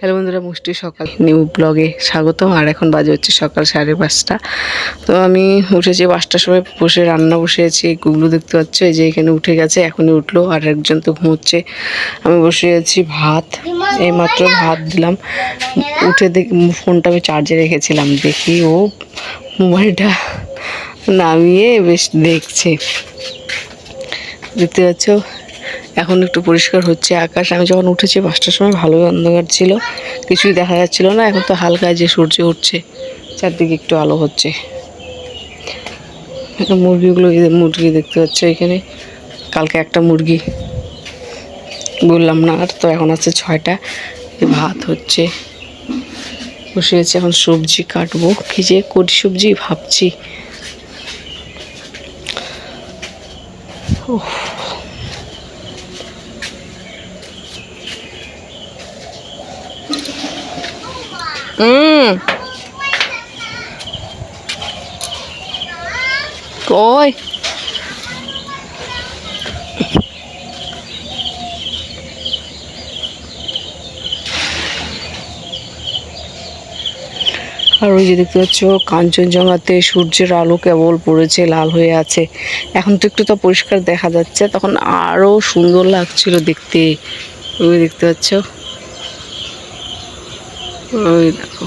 Hello বন্ধুরা, মিষ্টি সকাল নিউ ব্লগে স্বাগতম। আর এখন বাজে হচ্ছে সকাল 5:30। তো আমি উঠেছি 5টার সময়, বসে রান্না বসিয়েছি। গুগলু দেখতে পাচ্ছ, এই যে এখানে উঠে গেছে, এখনই উঠলো। আর একজন তো ঘুমোচ্ছে। আমি বসিয়েছি ভাত, এইমাত্র ভাত দিলাম। উঠে ফোনটা আমি চার্জে রেখেছিলাম, দেখি ও মোবাইলটা নামিয়ে বেশ দেখছে। দেখতে পাচ্ছ এখন একটু পরিষ্কার হচ্ছে আকাশ। আমি যখন উঠেছি 5টার সময় ভালোই অন্ধকার ছিল, কিছুই দেখা যাচ্ছিল না। এখন তো হালকা যে সূর্য উঠছে, চারদিকে একটু আলো হচ্ছে। মুরগি দেখতে পাচ্ছ এখানে। কালকে একটা মুরগি বললাম না, আর তো এখন আছে 6টা। ভাত হচ্ছে, বসিয়েছি। এখন সবজি কাটবো, কি যে করি সবজি ভাবছি। কই আর ওই যে দেখতে পাচ্ছ কাঞ্চনজঙ্ঘাতে সূর্যের আলো কেবল পড়েছে, লাল হয়ে আছে। এখন তো একটু তো পরিষ্কার দেখা যাচ্ছে, তখন আরো সুন্দর লাগছিল দেখতে। ওই দেখতে পাচ্ছ, ওই দেখো।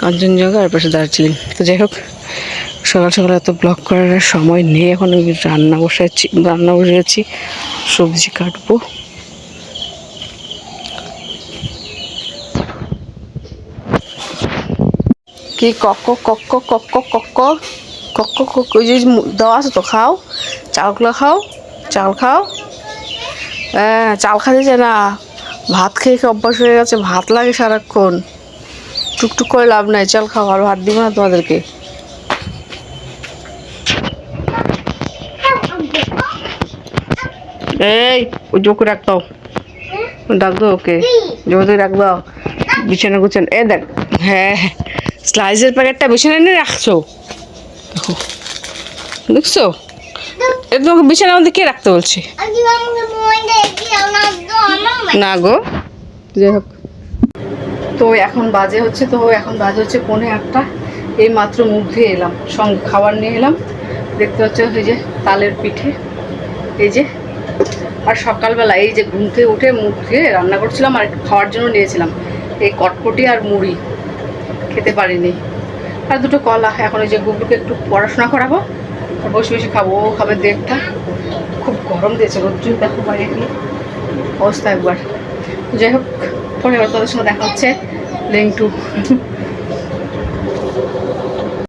কাঞ্চনজঙ্ঘা আর পাশে দার্জিলিং। তো যাই হোক, সকাল সকাল এত ব্লগ করার সময় নেই। এখন আমি রান্না বসেছি, সবজি কাটবো। কি কক কক কক কক কক কক কক, ওই যে দেওয়া আছে তো, খাও চালগুলো, খাও চাল খাও। হ্যাঁ, চাল খাতে চায় না, ভাত খেয়ে অভ্যাস হয়ে গেছে, ভাত লাগে সারাক্ষণ। টুকটুক করে লাভ নাই, চাল খাও। আর ভাত দিব না তোমাদেরকে। এই ওই জোকে রাখ দাও, ডাক দাও ওকে, জোকে রাখ দাও। বিছানা গুছান, এ দেখ। হ্যাঁ হ্যাঁ, স্লাইসের প্যাকেটটা বিছানা এনে রাখছো, দেখো দেখছো। এ তোমাকে বিছানার মধ্যে কে রাখতে বলছে? না গো। যাই হোক, তো এখন বাজে হচ্ছে 8:45। এই মাত্র মুখ ধুয়ে এলাম, সঙ্গে খাবার নিয়ে এলাম। দেখতে পাচ্ছ এই যে তালের পিঠে, এই যে। আর সকালবেলা এই যে ঘুম থেকে উঠে মুখ ধুয়ে রান্না করছিলাম, আর একটু খাওয়ার জন্য নিয়েছিলাম এই কটকটি আর মুড়ি, খেতে পারিনি। আর দুটো কলা। এখন ওই যে গুগলুকে একটু পড়াশোনা করাবো, আর বসে বসে খাবো। ও খাবে 1:30। খুব গরম দিয়েছে, রোদ্দুর দেখো বাইরে গিয়ে অবস্থা একবার। যাই হোক, পরে আবার তাদের সঙ্গে দেখা হচ্ছে। Link to